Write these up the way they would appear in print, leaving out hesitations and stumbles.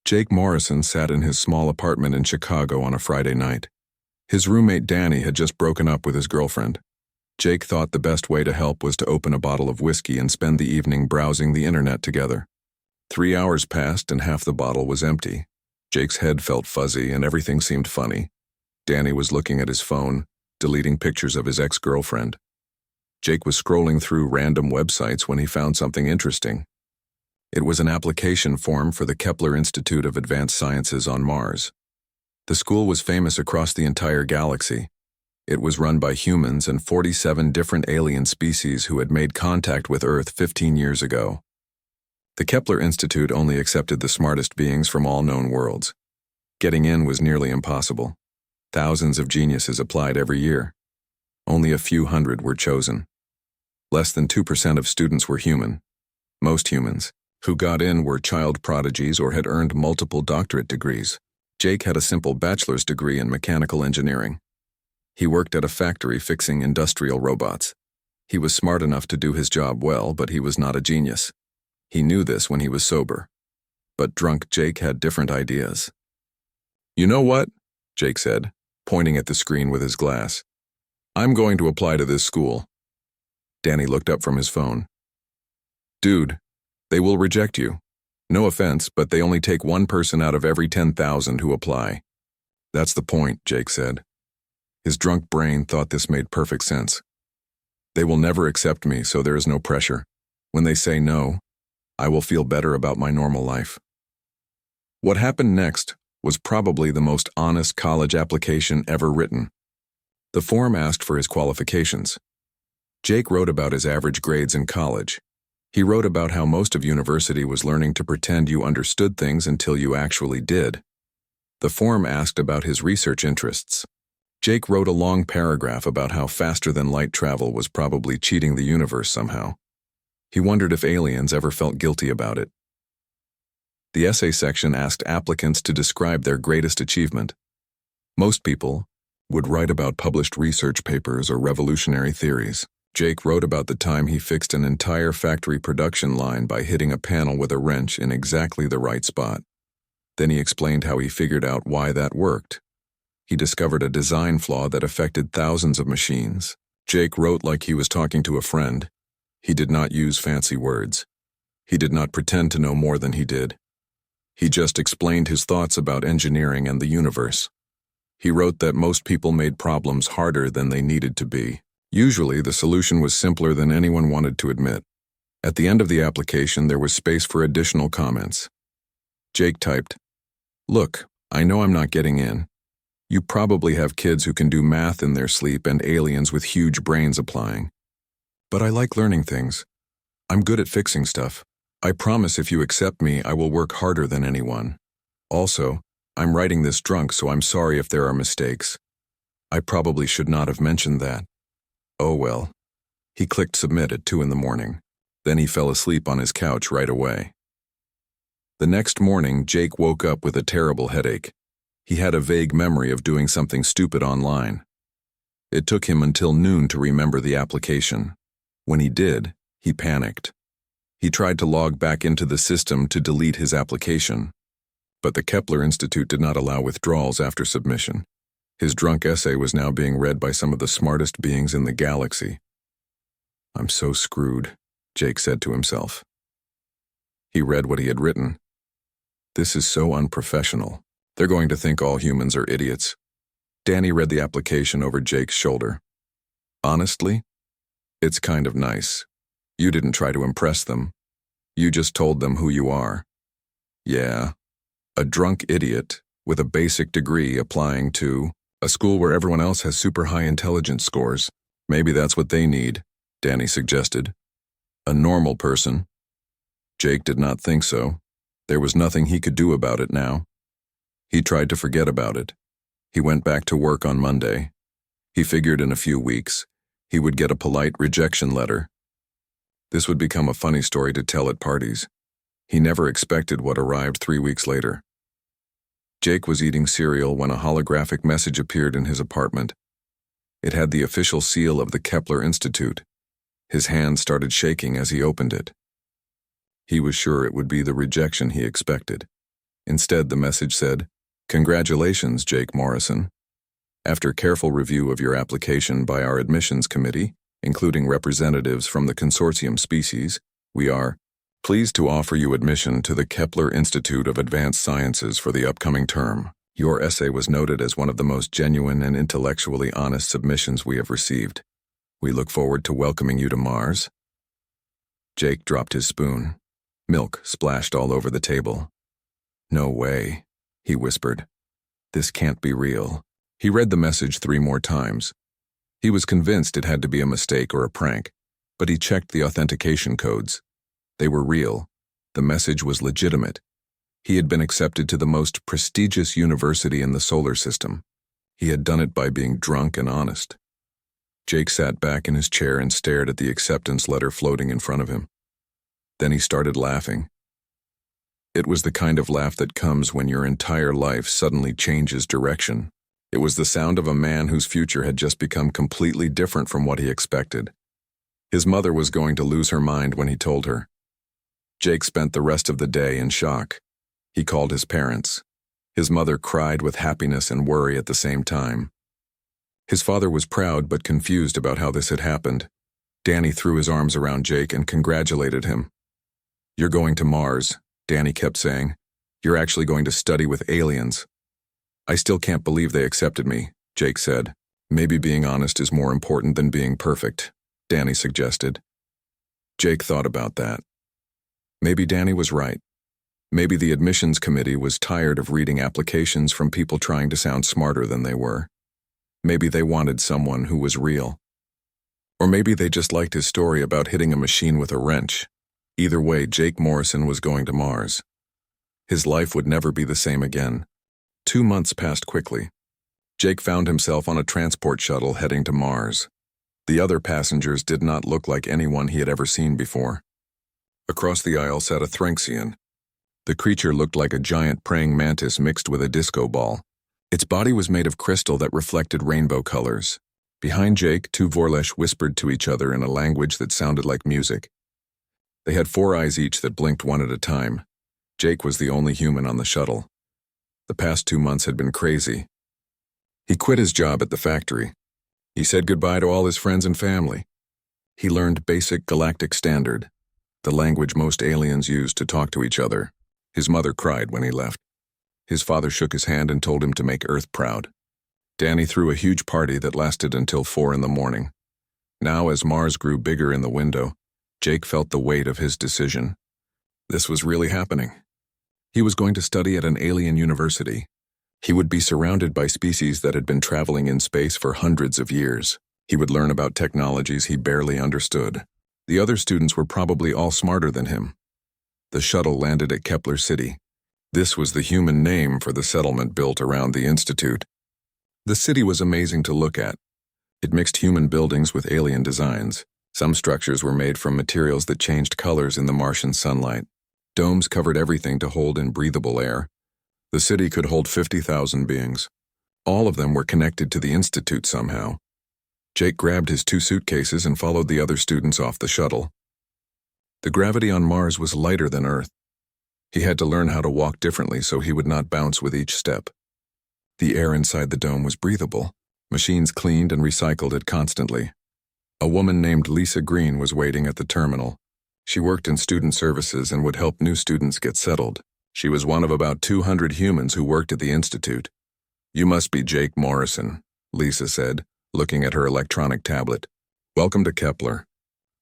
Jake Morrison sat in his small apartment in Chicago on a Friday night. His roommate Danny had just broken up with his girlfriend. Jake thought the best way to help was to open a bottle of whiskey and spend the evening browsing the internet together. 3 hours passed and half the bottle was empty. Jake's head felt fuzzy and everything seemed funny. Danny was looking at his phone, deleting pictures of his ex-girlfriend. Jake was scrolling through random websites when he found something interesting. It was an application form for the Kepler Institute of Advanced Sciences on Mars. The school was famous across the entire galaxy. It was run by humans and 47 different alien species who had made contact with Earth 15 years ago. The Kepler Institute only accepted the smartest beings from all known worlds. Getting in was nearly impossible. Thousands of geniuses applied every year. Only a few hundred were chosen. Less than 2% of students were human. Most humans who got in were child prodigies or had earned multiple doctorate degrees. Jake had a simple bachelor's degree in mechanical engineering. He worked at a factory fixing industrial robots. He was smart enough to do his job well, but he was not a genius. He knew this when he was sober. But drunk Jake had different ideas. "You know what?" Jake said, pointing at the screen with his glass. "I'm going to apply to this school." Danny looked up from his phone. "Dude, they will reject you. No offense, but they only take one person out of every 10,000 who apply." "That's the point," Jake said. His drunk brain thought this made perfect sense. "They will never accept me, so there is no pressure. When they say no, I will feel better about my normal life." What happened next was probably the most honest college application ever written. The form asked for his qualifications. Jake wrote about his average grades in college. He wrote about how most of university was learning to pretend you understood things until you actually did. The form asked about his research interests. Jake wrote a long paragraph about how faster-than-light travel was probably cheating the universe somehow. He wondered if aliens ever felt guilty about it. The essay section asked applicants to describe their greatest achievement. Most people would write about published research papers or revolutionary theories. Jake wrote about the time he fixed an entire factory production line by hitting a panel with a wrench in exactly the right spot. Then he explained how he figured out why that worked. He discovered a design flaw that affected thousands of machines. Jake wrote like he was talking to a friend. He did not use fancy words. He did not pretend to know more than he did. He just explained his thoughts about engineering and the universe. He wrote that most people made problems harder than they needed to be. Usually, the solution was simpler than anyone wanted to admit. At the end of the application, there was space for additional comments. Jake typed, "Look, I know I'm not getting in. You probably have kids who can do math in their sleep and aliens with huge brains applying. But I like learning things. I'm good at fixing stuff. I promise if you accept me, I will work harder than anyone. Also, I'm writing this drunk, so I'm sorry if there are mistakes. I probably should not have mentioned that. Oh well." He clicked submit at 2 in the morning. Then he fell asleep on his couch right away. The next morning, Jake woke up with a terrible headache. He had a vague memory of doing something stupid online. It took him until noon to remember the application. When he did, he panicked. He tried to log back into the system to delete his application. But the Kepler Institute did not allow withdrawals after submission. His drunk essay was now being read by some of the smartest beings in the galaxy. "I'm so screwed," Jake said to himself. He read what he had written. "This is so unprofessional. They're going to think all humans are idiots." Danny read the application over Jake's shoulder. "Honestly, it's kind of nice. You didn't try to impress them. You just told them who you are. Yeah, a drunk idiot with a basic degree applying to a school where everyone else has super high intelligence scores. Maybe that's what they need," Danny suggested. "A normal person." Jake did not think so. There was nothing he could do about it now. He tried to forget about it. He went back to work on Monday. He figured in a few weeks, he would get a polite rejection letter. This would become a funny story to tell at parties. He never expected what arrived 3 weeks later. Jake was eating cereal when a holographic message appeared in his apartment. It had the official seal of the Kepler Institute. His hand started shaking as he opened it. He was sure it would be the rejection he expected. Instead, the message said, "Congratulations, Jake Morrison. After careful review of your application by our admissions committee, including representatives from the consortium species, we are pleased to offer you admission to the Kepler Institute of Advanced Sciences for the upcoming term. Your essay was noted as one of the most genuine and intellectually honest submissions we have received. We look forward to welcoming you to Mars." Jake dropped his spoon. Milk splashed all over the table. "No way," he whispered. "This can't be real." He read the message 3 more times. He was convinced it had to be a mistake or a prank, but he checked the authentication codes. They were real. The message was legitimate. He had been accepted to the most prestigious university in the solar system. He had done it by being drunk and honest. Jake sat back in his chair and stared at the acceptance letter floating in front of him. Then he started laughing. It was the kind of laugh that comes when your entire life suddenly changes direction. It was the sound of a man whose future had just become completely different from what he expected. His mother was going to lose her mind when he told her. Jake spent the rest of the day in shock. He called his parents. His mother cried with happiness and worry at the same time. His father was proud but confused about how this had happened. Danny threw his arms around Jake and congratulated him. "You're going to Mars," Danny kept saying. "You're actually going to study with aliens." "I still can't believe they accepted me," Jake said. "Maybe being honest is more important than being perfect," Danny suggested. Jake thought about that. Maybe Danny was right. Maybe the admissions committee was tired of reading applications from people trying to sound smarter than they were. Maybe they wanted someone who was real. Or maybe they just liked his story about hitting a machine with a wrench. Either way, Jake Morrison was going to Mars. His life would never be the same again. 2 months passed quickly. Jake found himself on a transport shuttle heading to Mars. The other passengers did not look like anyone he had ever seen before. Across the aisle sat a Threnxian. The creature looked like a giant praying mantis mixed with a disco ball. Its body was made of crystal that reflected rainbow colors. Behind Jake, 2 Vorlesh whispered to each other in a language that sounded like music. They had 4 eyes each that blinked one at a time. Jake was the only human on the shuttle. The past 2 months had been crazy. He quit his job at the factory. He said goodbye to all his friends and family. He learned basic galactic standard, the language most aliens used to talk to each other. His mother cried when he left. His father shook his hand and told him to make Earth proud. Danny threw a huge party that lasted until 4 in the morning. Now, as Mars grew bigger in the window, Jake felt the weight of his decision. This was really happening. He was going to study at an alien university. He would be surrounded by species that had been traveling in space for hundreds of years. He would learn about technologies he barely understood. The other students were probably all smarter than him. The shuttle landed at Kepler City. This was the human name for the settlement built around the institute. The city was amazing to look at. It mixed human buildings with alien designs. Some structures were made from materials that changed colors in the Martian sunlight. Domes covered everything to hold in breathable air. The city could hold 50,000 beings. All of them were connected to the institute somehow. Jake grabbed his 2 suitcases and followed the other students off the shuttle. The gravity on Mars was lighter than Earth. He had to learn how to walk differently so he would not bounce with each step. The air inside the dome was breathable. Machines cleaned and recycled it constantly. A woman named Lisa Green was waiting at the terminal. She worked in student services and would help new students get settled. She was one of about 200 humans who worked at the institute. "You must be Jake Morrison," Lisa said, looking at her electronic tablet. "Welcome to Kepler.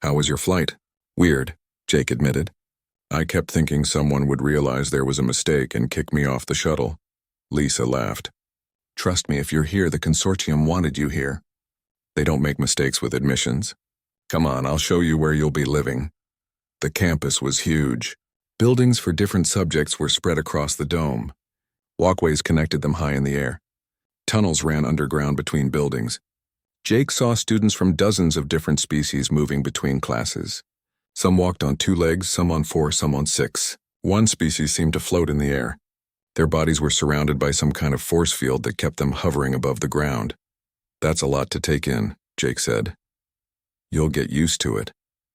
How was your flight?" "Weird," Jake admitted. "I kept thinking someone would realize there was a mistake and kick me off the shuttle." Lisa laughed. "Trust me, if you're here, the consortium wanted you here. They don't make mistakes with admissions. Come on, I'll show you where you'll be living." The campus was huge. Buildings for different subjects were spread across the dome. Walkways connected them high in the air. Tunnels ran underground between buildings. Jake saw students from dozens of different species moving between classes. Some walked on 2 legs, some on 4, some on 6. One species seemed to float in the air. Their bodies were surrounded by some kind of force field that kept them hovering above the ground. "That's a lot to take in," Jake said. "You'll get used to it,"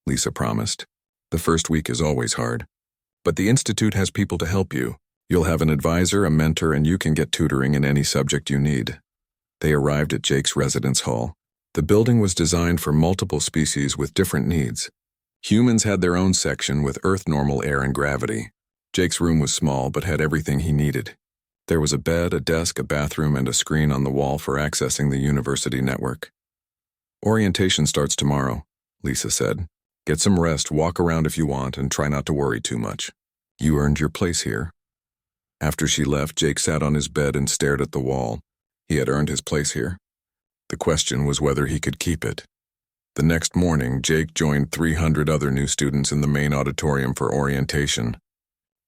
Lisa promised. "The first week is always hard. But the Institute has people to help you. You'll have an advisor, a mentor, and you can get tutoring in any subject you need. They arrived at Jake's residence hall. The building was designed for multiple species with different needs. Humans had their own section with Earth normal air and gravity. Jake's room was small but had everything he needed. There was a bed, a desk, a bathroom, and a screen on the wall for accessing the university network. Orientation starts tomorrow, Lisa said. Get some rest, walk around if you want, and try not to worry too much. You earned your place here. After she left, Jake sat on his bed and stared at the wall. He had earned his place here. The question was whether he could keep it. The next morning, Jake joined 300 other new students in the main auditorium for orientation.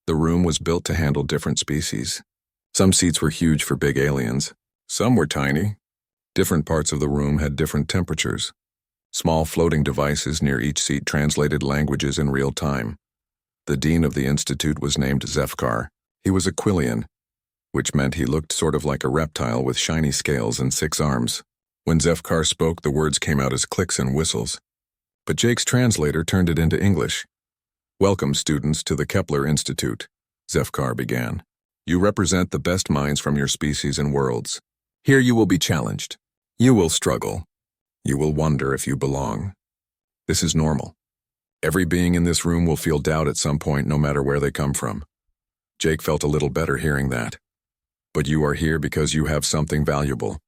The room was built to handle different species. Some seats were huge for big aliens. Some were tiny. Different parts of the room had different temperatures. Small floating devices near each seat translated languages in real time. The dean of the institute was named Zefkar. He was a Quillian, which meant he looked sort of like a reptile with shiny scales and 6 arms. When Zefkar spoke, the words came out as clicks and whistles. But Jake's translator turned it into English. Welcome, students, to the Kepler Institute, Zefkar began. You represent the best minds from your species and worlds. Here you will be challenged. You will struggle. You will wonder if you belong. This is normal. Every being in this room will feel doubt at some point, no matter where they come from. Jake felt a little better hearing that. But you are here because you have something valuable.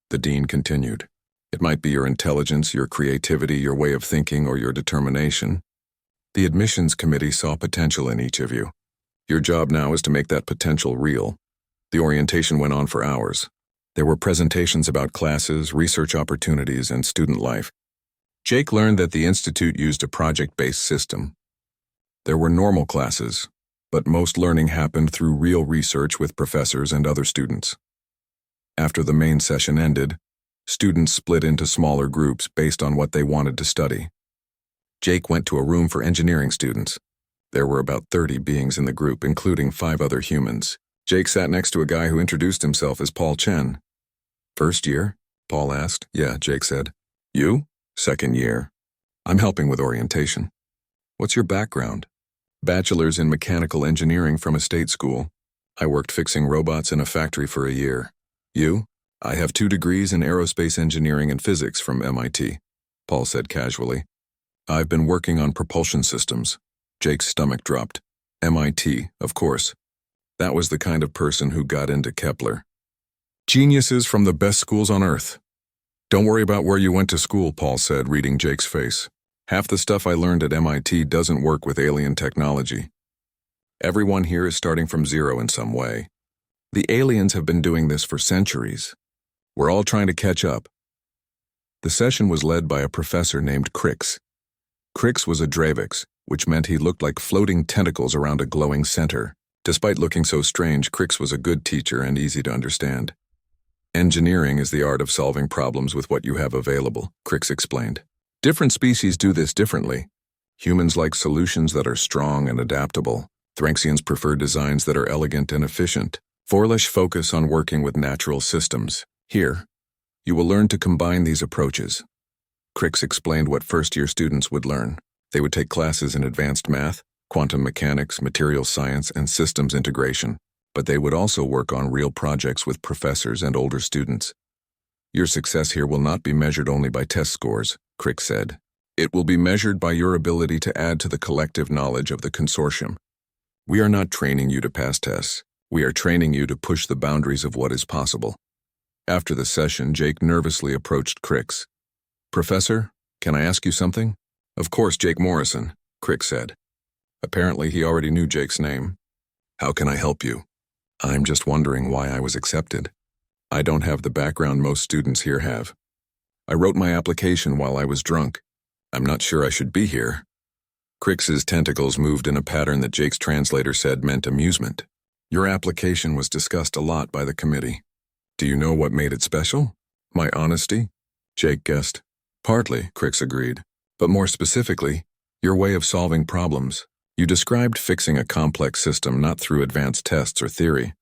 The dean continued. It might be your intelligence, your creativity, your way of thinking, or your determination. The admissions committee saw potential in each of you. Your job now is to make that potential real. The orientation went on for hours. There were presentations about classes, research opportunities, and student life. Jake learned that the institute used a project-based system. There were normal classes, but most learning happened through real research with professors and other students. After the main session ended, students split into smaller groups based on what they wanted to study. Jake went to a room for engineering students. There were about 30 beings in the group, including 5 other humans. Jake sat next to a guy who introduced himself as Paul Chen. First year? Paul asked. Yeah, Jake said. You? Second year. I'm helping with orientation. What's your background? Bachelor's in mechanical engineering from a state school. I worked fixing robots in a factory for a year. You? I have 2 degrees in aerospace engineering and physics from MIT, Paul said casually. I've been working on propulsion systems. Jake's stomach dropped. MIT, of course. That was the kind of person who got into Kepler. Geniuses from the best schools on Earth. Don't worry about where you went to school, Paul said, reading Jake's face. Half the stuff I learned at MIT doesn't work with alien technology. Everyone here is starting from zero in some way. The aliens have been doing this for centuries. We're all trying to catch up. The session was led by a professor named Crix. Crix was a Dravix, which meant he looked like floating tentacles around a glowing center. Despite looking so strange, Crix was a good teacher and easy to understand. Engineering is the art of solving problems with what you have available, Crix explained. Different species do this differently. Humans like solutions that are strong and adaptable. Thranxians prefer designs that are elegant and efficient. Forlish focus on working with natural systems. Here, you will learn to combine these approaches. Crix explained what first-year students would learn. They would take classes in advanced math, quantum mechanics, material science, and systems integration, but they would also work on real projects with professors and older students. Your success here will not be measured only by test scores, Crix said. It will be measured by your ability to add to the collective knowledge of the consortium. We are not training you to pass tests. We are training you to push the boundaries of what is possible. After the session, Jake nervously approached Crix. Professor, can I ask you something? Of course, Jake Morrison, Crix said. Apparently, he already knew Jake's name. How can I help you? I'm just wondering why I was accepted. I don't have the background most students here have. I wrote my application while I was drunk. I'm not sure I should be here. Crix's tentacles moved in a pattern that Jake's translator said meant amusement. Your application was discussed a lot by the committee. Do you know what made it special? My honesty? Jake guessed. Partly, Crix agreed. But more specifically, your way of solving problems. You described fixing a complex system not through advanced tests or theory,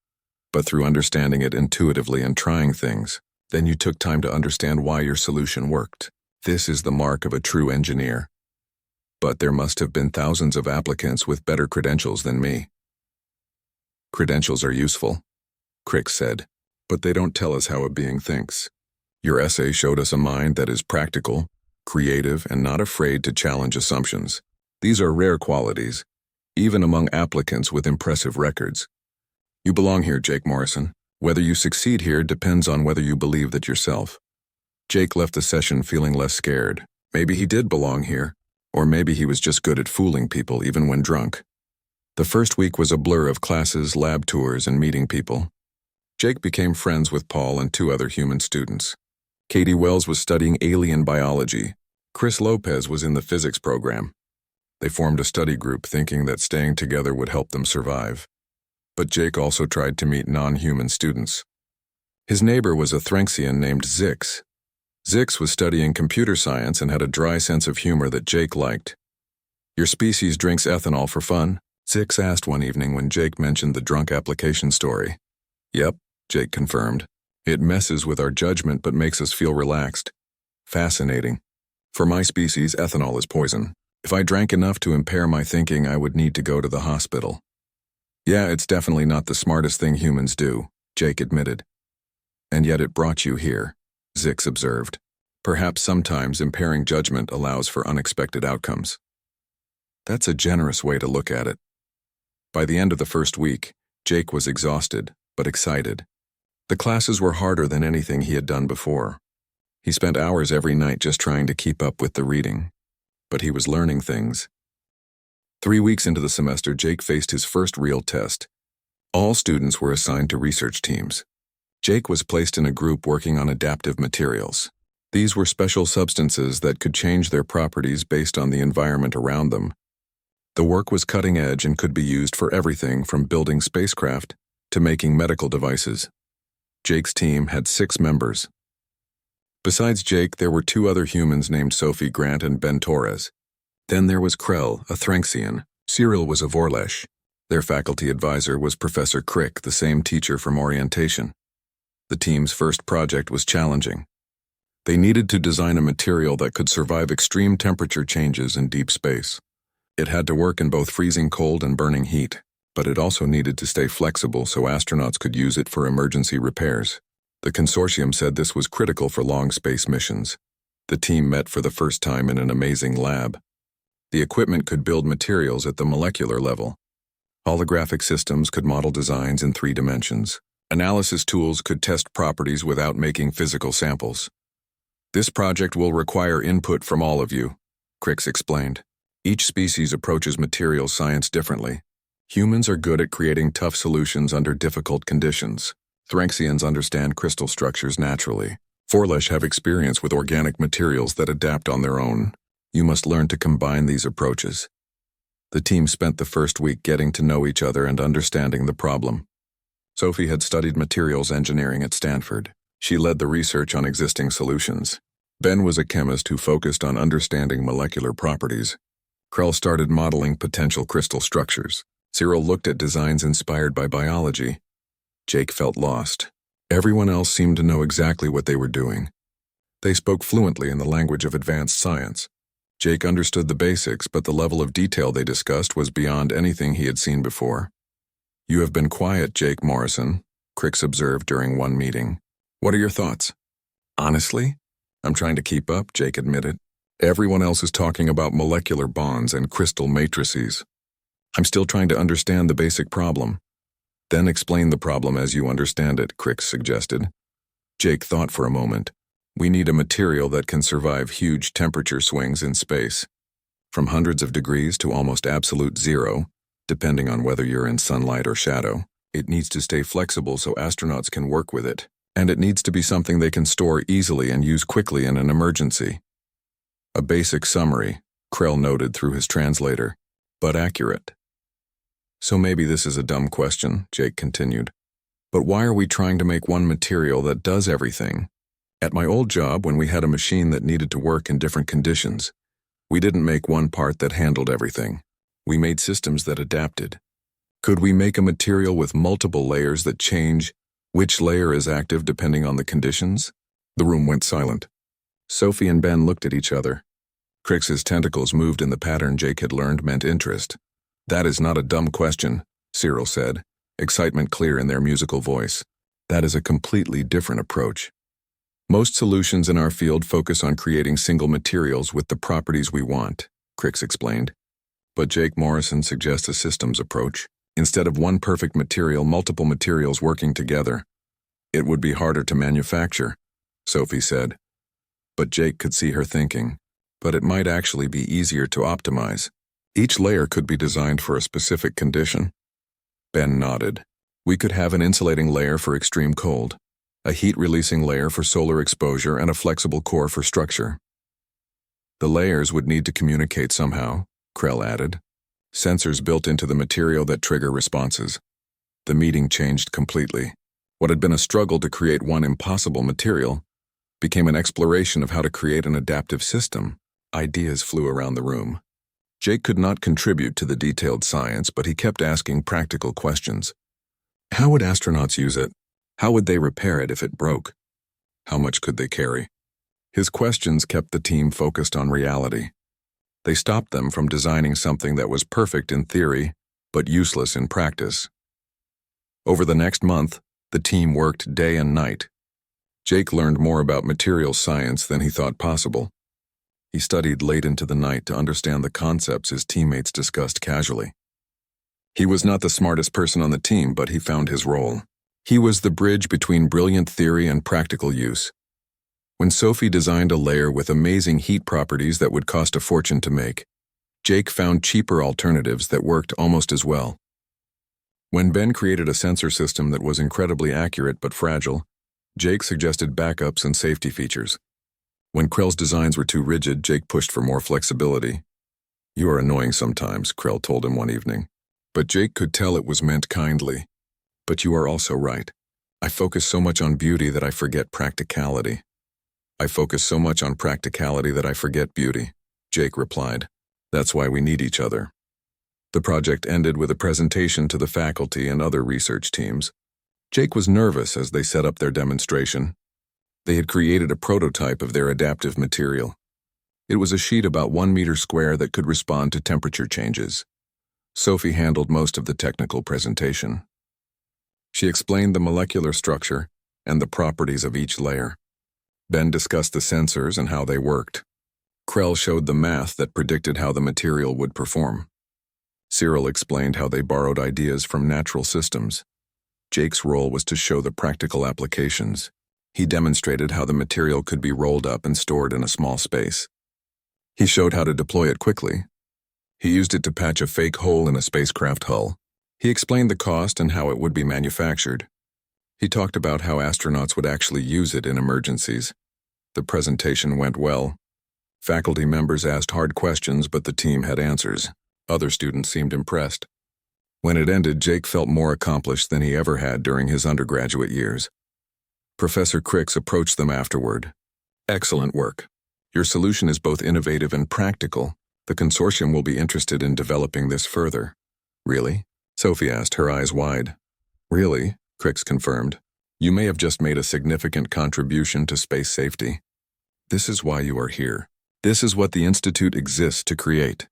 but through understanding it intuitively and trying things. Then you took time to understand why your solution worked. This is the mark of a true engineer. But there must have been thousands of applicants with better credentials than me. Credentials are useful, Crick said, but they don't tell us how a being thinks. Your essay showed us a mind that is practical, creative, and not afraid to challenge assumptions. These are rare qualities, even among applicants with impressive records. You belong here, Jake Morrison. Whether you succeed here depends on whether you believe that yourself. Jake left the session feeling less scared. Maybe he did belong here, or maybe he was just good at fooling people even when drunk. The first week was a blur of classes, lab tours, and meeting people. Jake became friends with Paul and 2 other human students. Katie Wells was studying alien biology. Chris Lopez was in the physics program. They formed a study group thinking that staying together would help them survive. But Jake also tried to meet non-human students. His neighbor was a Threnxian named Zix. Zix was studying computer science and had a dry sense of humor that Jake liked. "Your species drinks ethanol for fun?" Zix asked one evening when Jake mentioned the drunk application story. "Yep," Jake confirmed. "It messes with our judgment but makes us feel relaxed." "Fascinating. For my species, ethanol is poison. If I drank enough to impair my thinking, I would need to go to the hospital." "Yeah, it's definitely not the smartest thing humans do," Jake admitted. "And yet it brought you here," Zix observed. "Perhaps sometimes impairing judgment allows for unexpected outcomes." That's a generous way to look at it. By the end of the first week, Jake was exhausted, but excited. The classes were harder than anything he had done before. He spent hours every night just trying to keep up with the reading. But he was learning things. 3 weeks into the semester, Jake faced his first real test. All students were assigned to research teams. Jake was placed in a group working on adaptive materials. These were special substances that could change their properties based on the environment around them. The work was cutting edge and could be used for everything from building spacecraft to making medical devices. Jake's team had 6 members. Besides Jake, there were 2 other humans named Sophie Grant and Ben Torres. Then there was Krell, a Threnxian. Cyril was a Vorlesh. Their faculty advisor was Professor Crick, the same teacher from orientation. The team's first project was challenging. They needed to design a material that could survive extreme temperature changes in deep space. It had to work in both freezing cold and burning heat, but it also needed to stay flexible so astronauts could use it for emergency repairs. The consortium said this was critical for long space missions. The team met for the first time in an amazing lab. The equipment could build materials at the molecular level. Holographic systems could model designs in 3 dimensions. Analysis tools could test properties without making physical samples. "This project will require input from all of you," Crix explained. "Each species approaches materials science differently. Humans are good at creating tough solutions under difficult conditions. Threnxians understand crystal structures naturally. Vorlesh have experience with organic materials that adapt on their own. You must learn to combine these approaches." The team spent the first week getting to know each other and understanding the problem. Sophie had studied materials engineering at Stanford. She led the research on existing solutions. Ben was a chemist who focused on understanding molecular properties. Krell started modeling potential crystal structures. Cyril looked at designs inspired by biology. Jake felt lost. Everyone else seemed to know exactly what they were doing. They spoke fluently in the language of advanced science. Jake understood the basics, but the level of detail they discussed was beyond anything he had seen before. "You have been quiet, Jake Morrison," Crix observed during one meeting. "What are your thoughts?" "Honestly, I'm trying to keep up," Jake admitted. "Everyone else is talking about molecular bonds and crystal matrices. I'm still trying to understand the basic problem." "Then explain the problem as you understand it," Crix suggested. Jake thought for a moment. "We need a material that can survive huge temperature swings in space. From hundreds of degrees to almost absolute zero, depending on whether you're in sunlight or shadow. It needs to stay flexible so astronauts can work with it. And it needs to be something they can store easily and use quickly in an emergency." "A basic summary," Krell noted through his translator, "but accurate." "So maybe this is a dumb question," Jake continued. "But why are we trying to make one material that does everything? At my old job, when we had a machine that needed to work in different conditions, we didn't make one part that handled everything. We made systems that adapted. Could we make a material with multiple layers that change which layer is active depending on the conditions?" The room went silent. Sophie and Ben looked at each other. Crix's tentacles moved in the pattern Jake had learned meant interest. "That is not a dumb question," Cyril said. excitement clear in their musical voice. That is a completely different approach. Most solutions in our field focus on creating single materials with the properties we want, Crix explained. But Jake Morrison suggests a systems approach. Instead of one perfect material, multiple materials working together. It would be harder to manufacture, Sophie said. But Jake could see her thinking. But it might actually be easier to optimize. Each layer could be designed for a specific condition. Ben nodded. We could have an insulating layer for extreme cold, a heat-releasing layer for solar exposure, and a flexible core for structure. The layers would need to communicate somehow, Krell added. Sensors built into the material that trigger responses. The meeting changed completely. What had been a struggle to create one impossible material became an exploration of how to create an adaptive system. Ideas flew around the room. Jake could not contribute to the detailed science, but he kept asking practical questions. How would astronauts use it? How would they repair it if it broke? How much could they carry? His questions kept the team focused on reality. They stopped them from designing something that was perfect in theory, but useless in practice. Over the next month, the team worked day and night. Jake learned more about materials science than he thought possible. He studied late into the night to understand the concepts his teammates discussed casually. He was not the smartest person on the team, but he found his role. He was the bridge between brilliant theory and practical use. When Sophie designed a layer with amazing heat properties that would cost a fortune to make, Jake found cheaper alternatives that worked almost as well. When Ben created a sensor system that was incredibly accurate but fragile, Jake suggested backups and safety features. When Krell's designs were too rigid, Jake pushed for more flexibility. You are annoying sometimes, Krell told him one evening. But Jake could tell it was meant kindly. But you are also right. I focus so much on beauty that I forget practicality. I focus so much on practicality that I forget beauty, Jake replied. That's why we need each other. The project ended with a presentation to the faculty and other research teams. Jake was nervous as they set up their demonstration. They had created a prototype of their adaptive material. It was a sheet about 1 meter square that could respond to temperature changes. Sophie handled most of the technical presentation. She explained the molecular structure and the properties of each layer. Ben discussed the sensors and how they worked. Krell showed the math that predicted how the material would perform. Cyril explained how they borrowed ideas from natural systems. Jake's role was to show the practical applications. He demonstrated how the material could be rolled up and stored in a small space. He showed how to deploy it quickly. He used it to patch a fake hole in a spacecraft hull. He explained the cost and how it would be manufactured. He talked about how astronauts would actually use it in emergencies. The presentation went well. Faculty members asked hard questions, but the team had answers. Other students seemed impressed. When it ended, Jake felt more accomplished than he ever had during his undergraduate years. Professor Crix approached them afterward. Excellent work. Your solution is both innovative and practical. The consortium will be interested in developing this further. Really? Sophie asked, her eyes wide. Really? Crix confirmed. You may have just made a significant contribution to space safety. This is why you are here. This is what the Institute exists to create.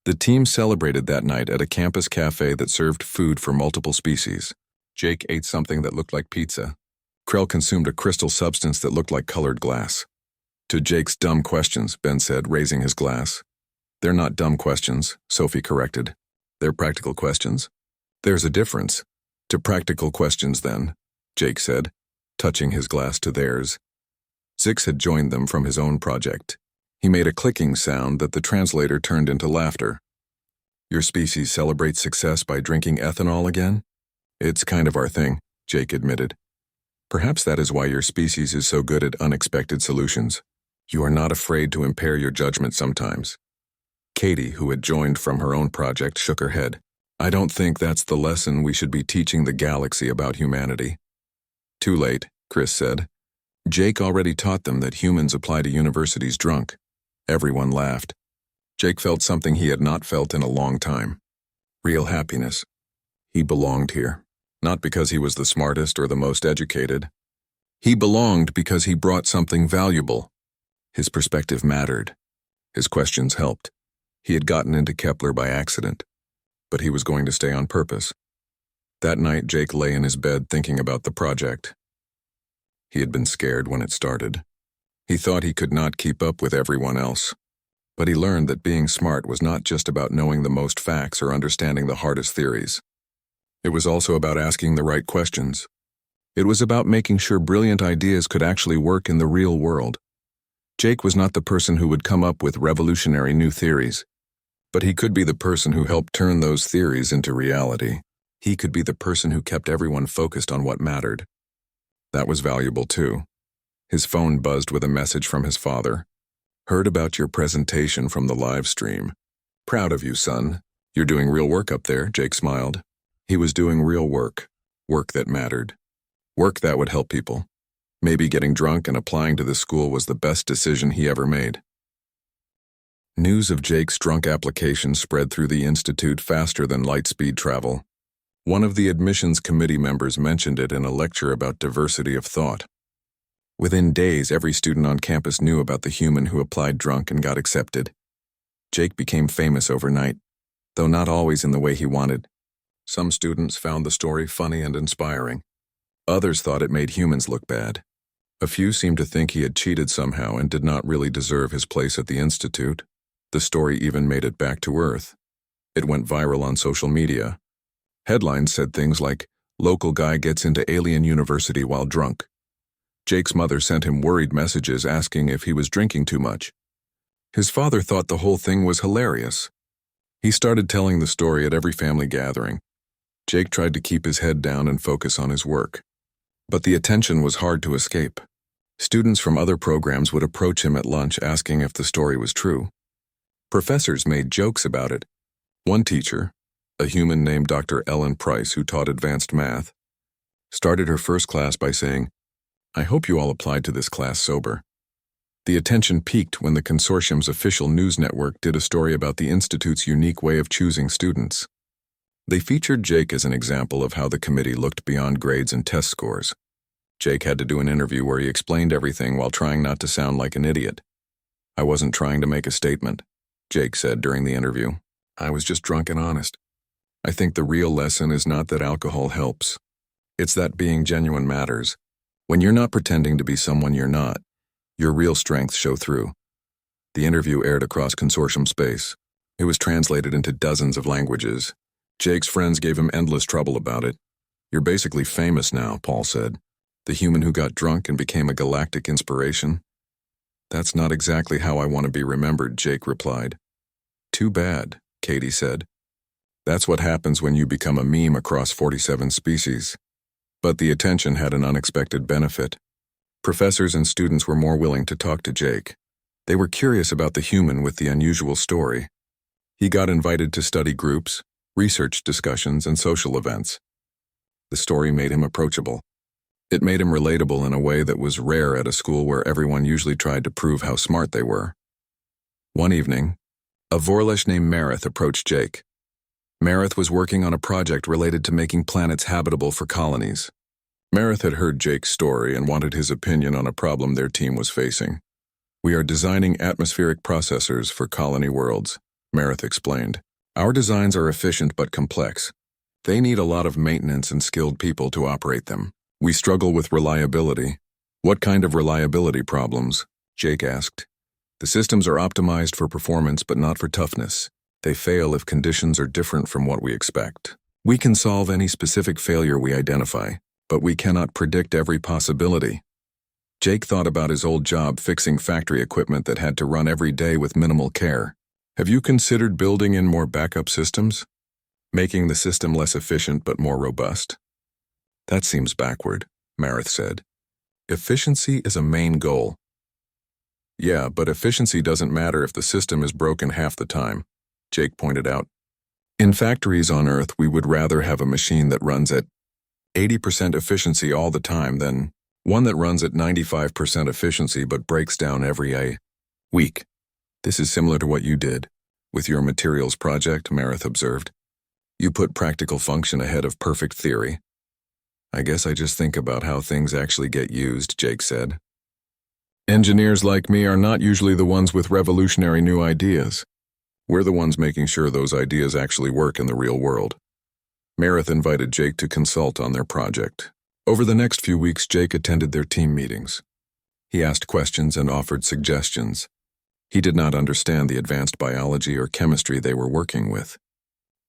The team celebrated that night at a campus cafe that served food for multiple species. Jake ate something that looked like pizza. Krell consumed a crystal substance that looked like colored glass. To Jake's dumb questions, Ben said, raising his glass. They're not dumb questions, Sophie corrected. They're practical questions. There's a difference. To practical questions, then, Jake said, touching his glass to theirs. Zix had joined them from his own project. He made a clicking sound that the translator turned into laughter. Your species celebrates success by drinking ethanol again? It's kind of our thing, Jake admitted. Perhaps that is why your species is so good at unexpected solutions. You are not afraid to impair your judgment sometimes. Katie, who had joined from her own project, shook her head. I don't think that's the lesson we should be teaching the galaxy about humanity. Too late, Chris said. Jake already taught them that humans apply to universities drunk. Everyone laughed. Jake felt something he had not felt in a long time. Real happiness. He belonged here. Not because he was the smartest or the most educated. He belonged because he brought something valuable. His perspective mattered. His questions helped. He had gotten into Kepler by accident, but he was going to stay on purpose. That night, Jake lay in his bed thinking about the project. He had been scared when it started. He thought he could not keep up with everyone else. But he learned that being smart was not just about knowing the most facts or understanding the hardest theories. It was also about asking the right questions. It was about making sure brilliant ideas could actually work in the real world. Jake was not the person who would come up with revolutionary new theories, but he could be the person who helped turn those theories into reality. He could be the person who kept everyone focused on what mattered. That was valuable too. His phone buzzed with a message from his father. "Heard about your presentation from the live stream. Proud of you, son. You're doing real work up there," Jake smiled. He was doing real work. Work that mattered. Work that would help people. Maybe getting drunk and applying to the school was the best decision he ever made. News of Jake's drunk application spread through the institute faster than light-speed travel. One of the admissions committee members mentioned it in a lecture about diversity of thought. Within days, every student on campus knew about the human who applied drunk and got accepted. Jake became famous overnight, though not always in the way he wanted. Some students found the story funny and inspiring. Others thought it made humans look bad. A few seemed to think he had cheated somehow and did not really deserve his place at the institute. The story even made it back to Earth. It went viral on social media. Headlines said things like, "Local guy gets into alien university while drunk." Jake's mother sent him worried messages asking if he was drinking too much. His father thought the whole thing was hilarious. He started telling the story at every family gathering. Jake tried to keep his head down and focus on his work. But the attention was hard to escape. Students from other programs would approach him at lunch asking if the story was true. Professors made jokes about it. One teacher, a human named Dr. Ellen Price who taught advanced math, started her first class by saying, "I hope you all applied to this class sober." The attention peaked when the consortium's official news network did a story about the institute's unique way of choosing students. They featured Jake as an example of how the committee looked beyond grades and test scores. Jake had to do an interview where he explained everything while trying not to sound like an idiot. "I wasn't trying to make a statement," Jake said during the interview. "I was just drunk and honest. I think the real lesson is not that alcohol helps. It's that being genuine matters. When you're not pretending to be someone you're not, your real strengths show through." The interview aired across consortium space. It was translated into dozens of languages. Jake's friends gave him endless trouble about it. "You're basically famous now," Paul said. "The human who got drunk and became a galactic inspiration." "That's not exactly how I want to be remembered," Jake replied. "Too bad," Katie said. "That's what happens when you become a meme across 47 species." But the attention had an unexpected benefit. Professors and students were more willing to talk to Jake. They were curious about the human with the unusual story. He got invited to study groups, research discussions, and social events. The story made him approachable. It made him relatable in a way that was rare at a school where everyone usually tried to prove how smart they were. One evening, a Vorlesh named Marith approached Jake. Marith was working on a project related to making planets habitable for colonies. Marith had heard Jake's story and wanted his opinion on a problem their team was facing. "We are designing atmospheric processors for colony worlds," Marith explained. "Our designs are efficient but complex. They need a lot of maintenance and skilled people to operate them. We struggle with reliability." "What kind of reliability problems?" Jake asked. "The systems are optimized for performance but not for toughness. They fail if conditions are different from what we expect. We can solve any specific failure we identify, but we cannot predict every possibility." Jake thought about his old job fixing factory equipment that had to run every day with minimal care. "Have you considered building in more backup systems? Making the system less efficient but more robust?" "That seems backward," Marith said. "Efficiency is a main goal." "Yeah, but efficiency doesn't matter if the system is broken half the time," Jake pointed out. "In factories on Earth, we would rather have a machine that runs at 80% efficiency all the time than one that runs at 95% efficiency but breaks down every week. This is similar to what you did with your materials project," Marith observed. "You put practical function ahead of perfect theory." "I guess I just think about how things actually get used," Jake said. "Engineers like me are not usually the ones with revolutionary new ideas. We're the ones making sure those ideas actually work in the real world." Meredith invited Jake to consult on their project. Over the next few weeks, Jake attended their team meetings. He asked questions and offered suggestions. He did not understand the advanced biology or chemistry they were working with,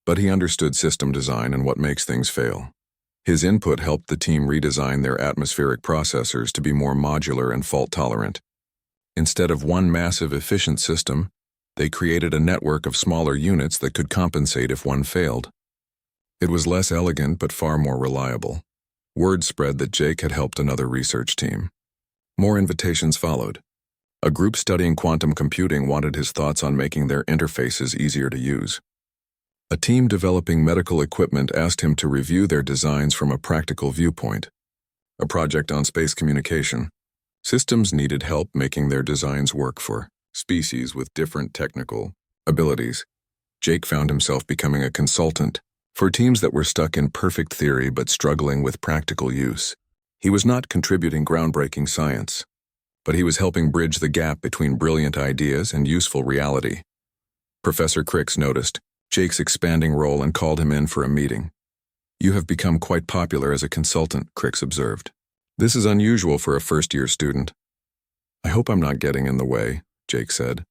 but he understood system design and what makes things fail. His input helped the team redesign their atmospheric processors to be more modular and fault-tolerant. Instead of one massive efficient system, they created a network of smaller units that could compensate if one failed. It was less elegant but far more reliable. Word spread that Jake had helped another research team. More invitations followed. A group studying quantum computing wanted his thoughts on making their interfaces easier to use. A team developing medical equipment asked him to review their designs from a practical viewpoint. A project on space communication. Systems needed help making their designs work for species with different technical abilities. Jake found himself becoming a consultant for teams that were stuck in perfect theory but struggling with practical use. He was not contributing groundbreaking science, but he was helping bridge the gap between brilliant ideas and useful reality. Professor Crix noticed Jake's expanding role and called him in for a meeting. "You have become quite popular as a consultant," Crix observed. "This is unusual for a first-year student." "I hope I'm not getting in the way," Jake said.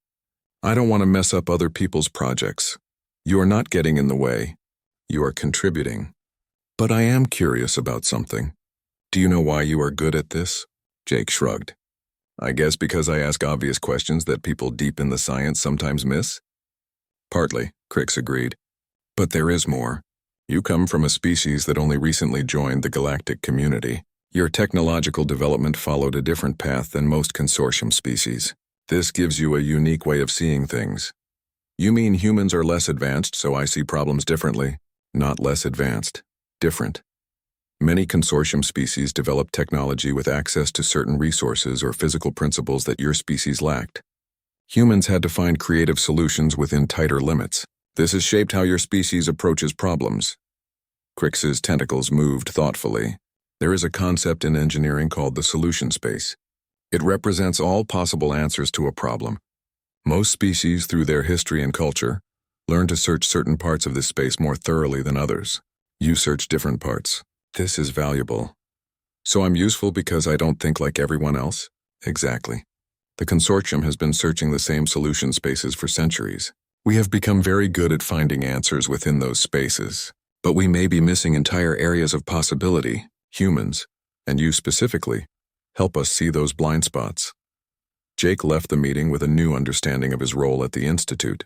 "I don't want to mess up other people's projects." "You are not getting in the way. You are contributing. But I am curious about something. Do you know why you are good at this?" Jake shrugged. "I guess because I ask obvious questions that people deep in the science sometimes miss." "Partly," Crix agreed. "But there is more. You come from a species that only recently joined the galactic community. Your technological development followed a different path than most consortium species. This gives you a unique way of seeing things." "You mean humans are less advanced, so I see problems differently?" "Not less advanced. Different. Many consortium species developed technology with access to certain resources or physical principles that your species lacked. Humans had to find creative solutions within tighter limits. This has shaped how your species approaches problems." Crix's tentacles moved thoughtfully. "There is a concept in engineering called the solution space. It represents all possible answers to a problem. Most species, through their history and culture, learn to search certain parts of this space more thoroughly than others. You search different parts. This is valuable. So I'm useful because I don't think like everyone else?" "Exactly. The consortium has been searching the same solution spaces for centuries. We have become very good at finding answers within those spaces, but we may be missing entire areas of possibility. Humans, and you specifically, help us see those blind spots." Jake left the meeting with a new understanding of his role at the Institute.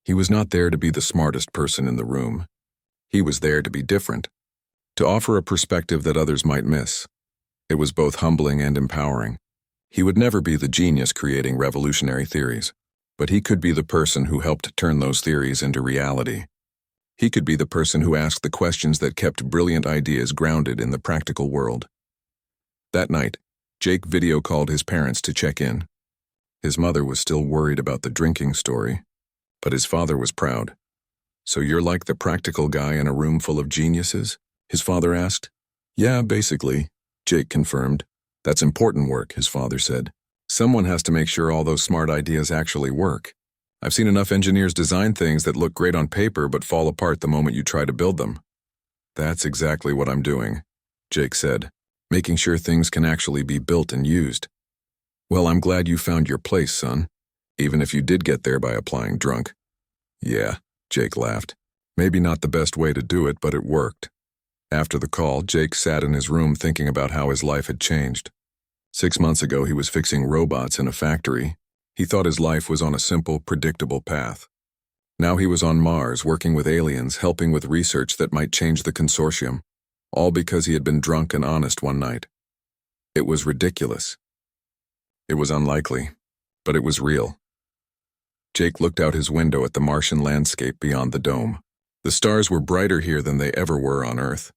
He was not there to be the smartest person in the room. He was there to be different, to offer a perspective that others might miss. It was both humbling and empowering. He would never be the genius creating revolutionary theories, but he could be the person who helped turn those theories into reality. He could be the person who asked the questions that kept brilliant ideas grounded in the practical world. That night, Jake video called his parents to check in. His mother was still worried about the drinking story, but his father was proud. "So you're like the practical guy in a room full of geniuses?" his father asked. "Yeah, basically," Jake confirmed. "That's important work," his father said. "Someone has to make sure all those smart ideas actually work. I've seen enough engineers design things that look great on paper but fall apart the moment you try to build them." "That's exactly what I'm doing," Jake said, "making sure things can actually be built and used." "Well, I'm glad you found your place, son, even if you did get there by applying drunk." "Yeah," Jake laughed. "Maybe not the best way to do it, but it worked." After the call, Jake sat in his room thinking about how his life had changed. 6 months ago, he was fixing robots in a factory. He thought his life was on a simple, predictable path. Now he was on Mars, working with aliens, helping with research that might change the consortium, all because he had been drunk and honest one night. It was ridiculous. It was unlikely, but it was real. Jake looked out his window at the Martian landscape beyond the dome. The stars were brighter here than they ever were on Earth.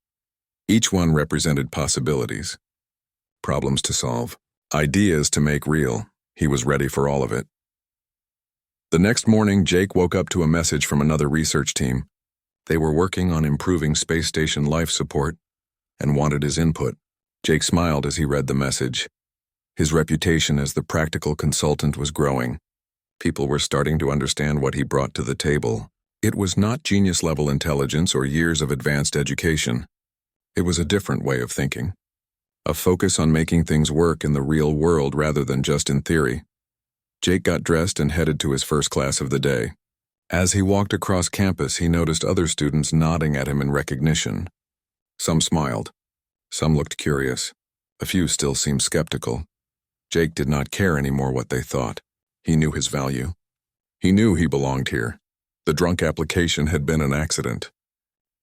Each one represented possibilities, problems to solve, ideas to make real. He was ready for all of it. The next morning, Jake woke up to a message from another research team. They were working on improving space station life support and wanted his input. Jake smiled as he read the message. His reputation as the practical consultant was growing. People were starting to understand what he brought to the table. It was not genius-level intelligence or years of advanced education. It was a different way of thinking. A focus on making things work in the real world rather than just in theory. Jake got dressed and headed to his first class of the day. As he walked across campus, he noticed other students nodding at him in recognition. Some smiled. Some looked curious. A few still seemed skeptical. Jake did not care anymore what they thought. He knew his value. He knew he belonged here. The drunk application had been an accident.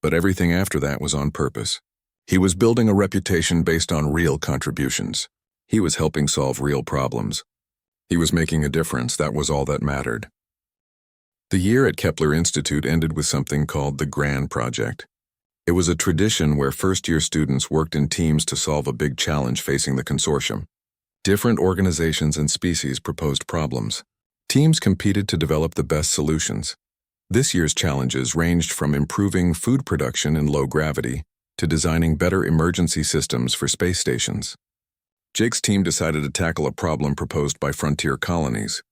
But everything after that was on purpose. He was building a reputation based on real contributions. He was helping solve real problems. He was making a difference. That was all that mattered. The year at Kepler Institute ended with something called the Grand Project. It was a tradition where first-year students worked in teams to solve a big challenge facing the consortium. Different organizations and species proposed problems. Teams competed to develop the best solutions. This year's challenges ranged from improving food production in low gravity to designing better emergency systems for space stations. Jake's team decided to tackle a problem proposed by frontier colonies.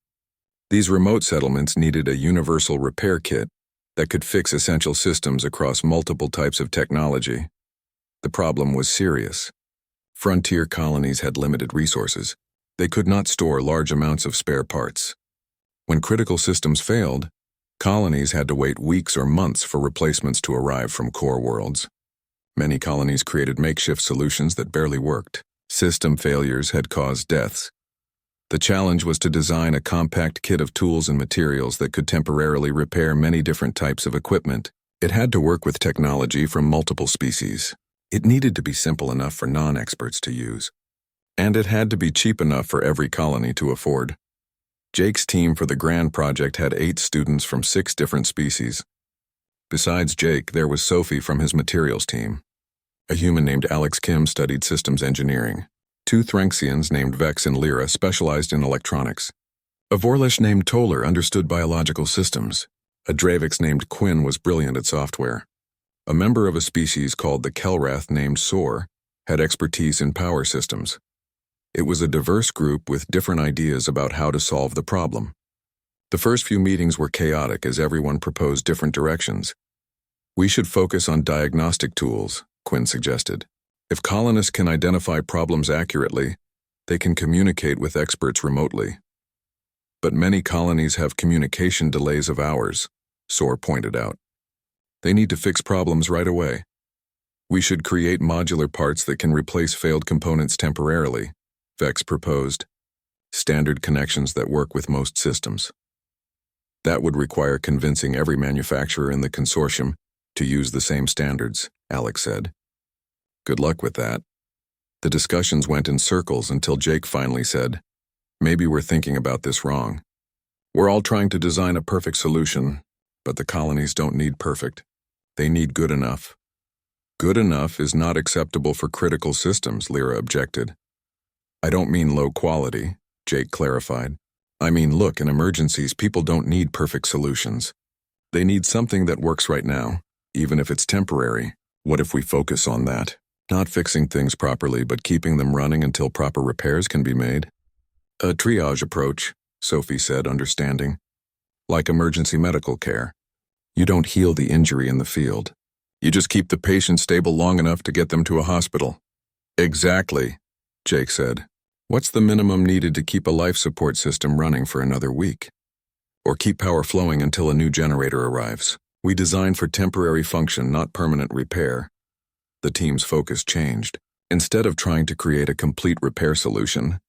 These remote settlements needed a universal repair kit that could fix essential systems across multiple types of technology. The problem was serious. Frontier colonies had limited resources. They could not store large amounts of spare parts. When critical systems failed, colonies had to wait weeks or months for replacements to arrive from core worlds. Many colonies created makeshift solutions that barely worked. System failures had caused deaths. The challenge was to design a compact kit of tools and materials that could temporarily repair many different types of equipment. It had to work with technology from multiple species. It needed to be simple enough for non-experts to use. And it had to be cheap enough for every colony to afford. Jake's team for the Grand Project had 8 students from 6 different species. Besides Jake, there was Sophie from his materials team. A human named Alex Kim studied systems engineering. 2 Threnxians named Vex and Lyra specialized in electronics. A Vorlish named Toller understood biological systems. A Dravix named Quinn was brilliant at software. A member of a species called the Kelrath named Sor had expertise in power systems. It was a diverse group with different ideas about how to solve the problem. The first few meetings were chaotic as everyone proposed different directions. We should focus on diagnostic tools, Quinn suggested. If colonists can identify problems accurately, they can communicate with experts remotely. But many colonies have communication delays of hours, Sor pointed out. They need to fix problems right away. We should create modular parts that can replace failed components temporarily, Vex proposed. Standard connections that work with most systems. That would require convincing every manufacturer in the consortium to use the same standards, Alex said. Good luck with that. The discussions went in circles until Jake finally said, Maybe we're thinking about this wrong. We're all trying to design a perfect solution, but the colonies don't need perfect. They need good enough. Good enough is not acceptable for critical systems, Lyra objected. I don't mean low quality, Jake clarified. I mean, look, in emergencies, people don't need perfect solutions. They need something that works right now, even if it's temporary. What if we focus on that? Not fixing things properly, but keeping them running until proper repairs can be made. A triage approach, Sophie said, understanding. Like emergency medical care. You don't heal the injury in the field. You just keep the patient stable long enough to get them to a hospital. Exactly, Jake said. What's the minimum needed to keep a life support system running for another week? Or keep power flowing until a new generator arrives? We design for temporary function, not permanent repair. The team's focus changed. Instead of trying to create a complete repair solution,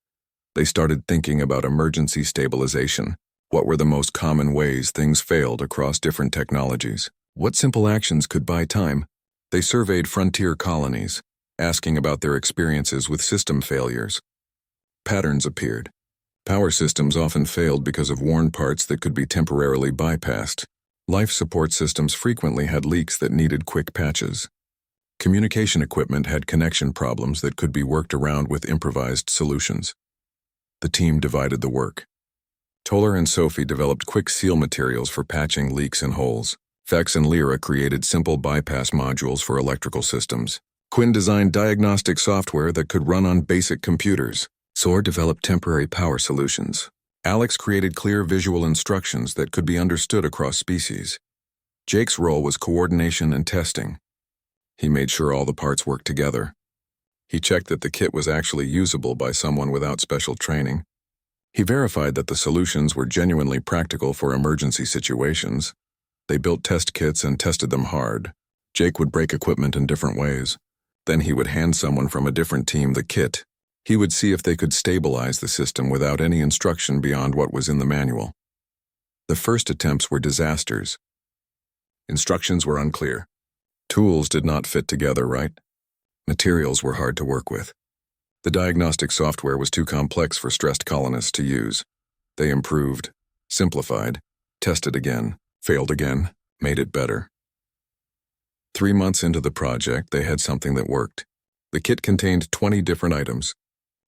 they started thinking about emergency stabilization. What were the most common ways things failed across different technologies? What simple actions could buy time? They surveyed frontier colonies, asking about their experiences with system failures. Patterns appeared. Power systems often failed because of worn parts that could be temporarily bypassed. Life support systems frequently had leaks that needed quick patches. Communication equipment had connection problems that could be worked around with improvised solutions. The team divided the work. Toller and Sophie developed quick seal materials for patching leaks and holes. Vex and Lyra created simple bypass modules for electrical systems. Quinn designed diagnostic software that could run on basic computers. Sor developed temporary power solutions. Alex created clear visual instructions that could be understood across species. Jake's role was coordination and testing. He made sure all the parts worked together. He checked that the kit was actually usable by someone without special training. He verified that the solutions were genuinely practical for emergency situations. They built test kits and tested them hard. Jake would break equipment in different ways. Then he would hand someone from a different team the kit. He would see if they could stabilize the system without any instruction beyond what was in the manual. The first attempts were disasters. Instructions were unclear. Tools did not fit together right. Materials were hard to work with. The diagnostic software was too complex for stressed colonists to use. They improved, simplified, tested again, failed again, made it better. 3 months into the project, they had something that worked. The kit contained 20 different items: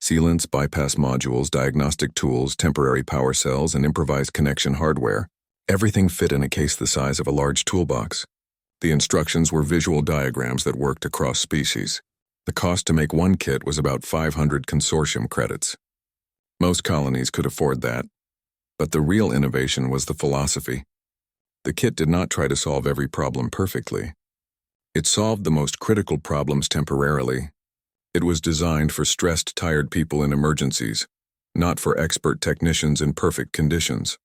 sealants, bypass modules, diagnostic tools, temporary power cells, and improvised connection hardware. Everything fit in a case the size of a large toolbox. The instructions were visual diagrams that worked across species. The cost to make one kit was about 500 consortium credits. Most colonies could afford that. But the real innovation was the philosophy. The kit did not try to solve every problem perfectly. It solved the most critical problems temporarily. It was designed for stressed, tired people in emergencies, not for expert technicians in perfect conditions.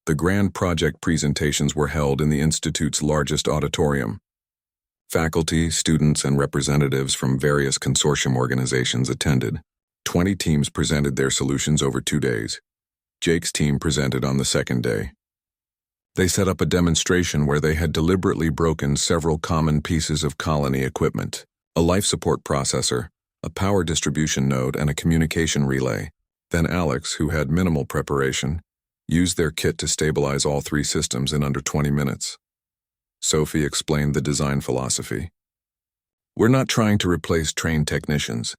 The grand project presentations were held in the Institute's largest auditorium. Faculty, students, and representatives from various consortium organizations attended. 20 teams presented their solutions over 2 days. Jake's team presented on the second day. They set up a demonstration where they had deliberately broken several common pieces of colony equipment: a life support processor, a power distribution node, and a communication relay. Then Alex, who had minimal preparation, used their kit to stabilize all 3 systems in under 20 minutes. Sophie explained the design philosophy. We're not trying to replace trained technicians.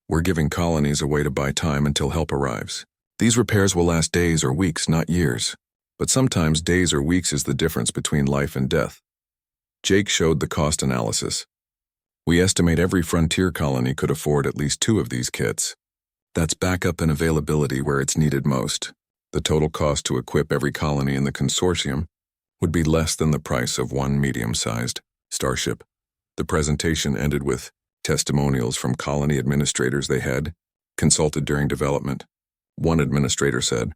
We're giving colonies a way to buy time until help arrives. These repairs will last days or weeks, not years. But sometimes days or weeks is the difference between life and death. Jake showed the cost analysis. We estimate every frontier colony could afford at least 2 of these kits. That's backup and availability where it's needed most. The total cost to equip every colony in the consortium would be less than the price of one medium-sized starship. The presentation ended with testimonials from colony administrators they had consulted during development. One administrator said,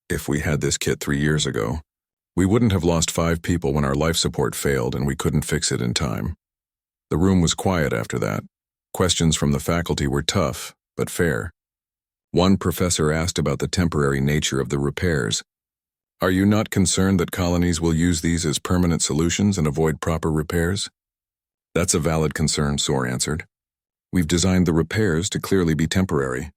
"If we had this kit 3 years ago, we wouldn't have lost 5 people when our life support failed and we couldn't fix it in time." The room was quiet after that. Questions from the faculty were tough, but fair. One professor asked about the temporary nature of the repairs. Are you not concerned that colonies will use these as permanent solutions and avoid proper repairs? That's a valid concern, Soar answered. We've designed the repairs to clearly be temporary.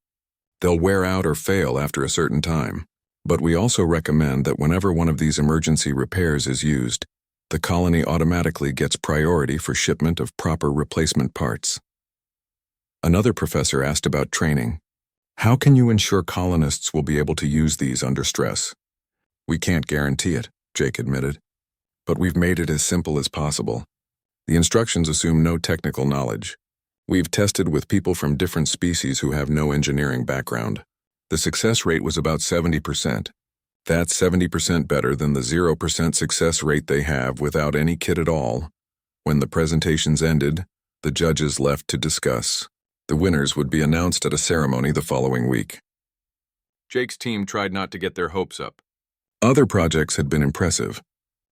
They'll wear out or fail after a certain time. But we also recommend that whenever one of these emergency repairs is used, the colony automatically gets priority for shipment of proper replacement parts. Another professor asked about training. How can you ensure colonists will be able to use these under stress? We can't guarantee it, Jake admitted. But we've made it as simple as possible. The instructions assume no technical knowledge. We've tested with people from different species who have no engineering background. The success rate was about 70%. That's 70% better than the 0% success rate they have without any kit at all. When the presentations ended, the judges left to discuss. The winners would be announced at a ceremony the following week. Jake's team tried not to get their hopes up. Other projects had been impressive.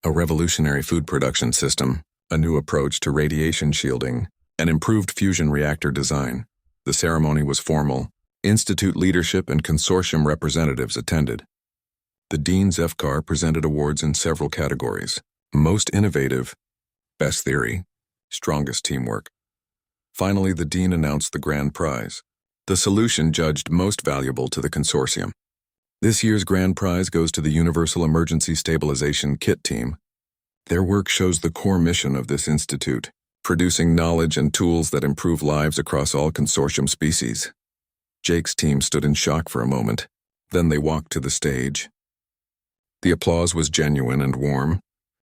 A revolutionary food production system, a new approach to radiation shielding, an improved fusion reactor design. The ceremony was formal. Institute leadership and consortium representatives attended. The Dean's FCAR presented awards in several categories: Most Innovative, Best Theory, Strongest Teamwork. Finally, the Dean announced the grand prize, the solution judged most valuable to the consortium. This year's grand prize goes to the Universal Emergency Stabilization Kit Team. Their work shows the core mission of this institute, producing knowledge and tools that improve lives across all consortium species. Jake's team stood in shock for a moment. Then they walked to the stage. The applause was genuine and warm.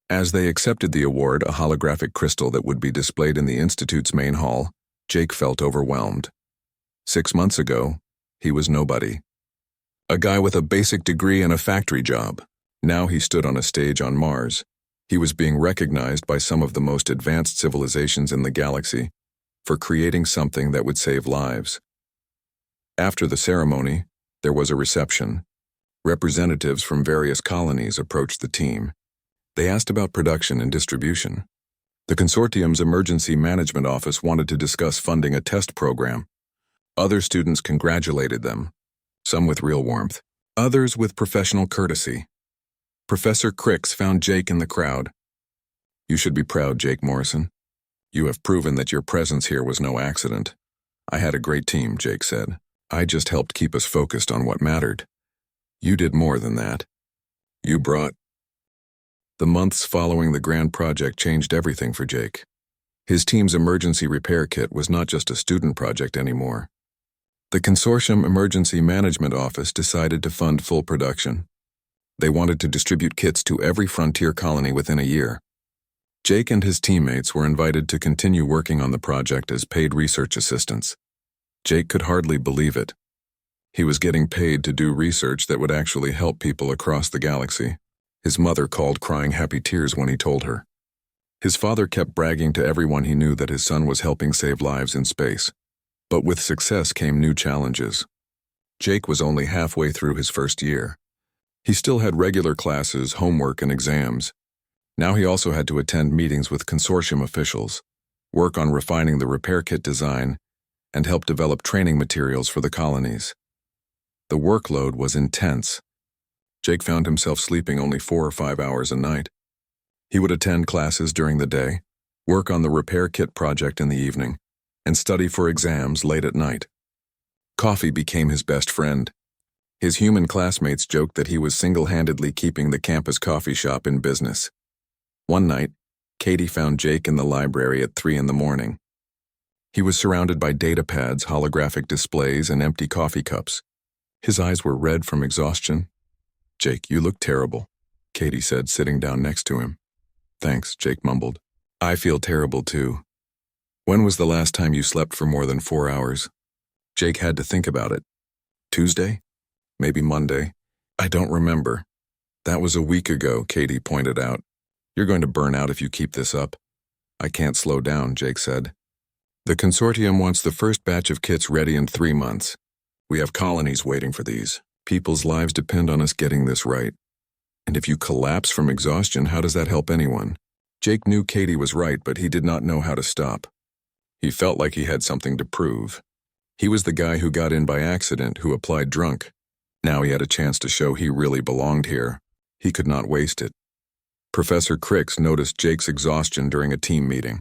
As they accepted the award, a holographic crystal that would be displayed in the Institute's main hall, Jake felt overwhelmed. 6 months ago, he was nobody. A guy with a basic degree and a factory job. Now he stood on a stage on Mars. He was being recognized by some of the most advanced civilizations in the galaxy for creating something that would save lives. After the ceremony, there was a reception. Representatives from various colonies approached the team. They asked about production and distribution. The consortium's emergency management office wanted to discuss funding a test program. Other students congratulated them, some with real warmth, others with professional courtesy. Professor Crix found Jake in the crowd. "You should be proud, Jake Morrison. You have proven that your presence here was no accident." "I had a great team," Jake said. "I just helped keep us focused on what mattered. You did more than that. You brought..." The months following the grand project changed everything for Jake. His team's emergency repair kit was not just a student project anymore. The Consortium Emergency Management Office decided to fund full production. They wanted to distribute kits to every frontier colony within a year. Jake and his teammates were invited to continue working on the project as paid research assistants. Jake could hardly believe it. He was getting paid to do research that would actually help people across the galaxy. His mother called crying happy tears when he told her. His father kept bragging to everyone he knew that his son was helping save lives in space. But with success came new challenges. Jake was only halfway through his first year. He still had regular classes, homework, and exams. Now he also had to attend meetings with consortium officials, work on refining the repair kit design, and help develop training materials for the colonies. The workload was intense. Jake found himself sleeping only 4 or 5 hours a night. He would attend classes during the day, work on the repair kit project in the evening, and study for exams late at night. Coffee became his best friend. His human classmates joked that he was single-handedly keeping the campus coffee shop in business. One night, Katie found Jake in the library at 3 in the morning. He was surrounded by data pads, holographic displays, and empty coffee cups. His eyes were red from exhaustion. "Jake, you look terrible," Katie said, sitting down next to him. "Thanks," Jake mumbled. "I feel terrible too. When was the last time you slept for more than 4 hours?" Jake had to think about it. "Tuesday? Maybe Monday? I don't remember." "That was a week ago," Katie pointed out. "You're going to burn out if you keep this up." "I can't slow down," Jake said. "The consortium wants the first batch of kits ready in 3 months. We have colonies waiting for these. People's lives depend on us getting this right. And if you collapse from exhaustion, how does that help anyone?" Jake knew Katie was right, but he did not know how to stop. He felt like he had something to prove. He was the guy who got in by accident, who applied drunk. Now he had a chance to show he really belonged here. He could not waste it. Professor Crix noticed Jake's exhaustion during a team meeting.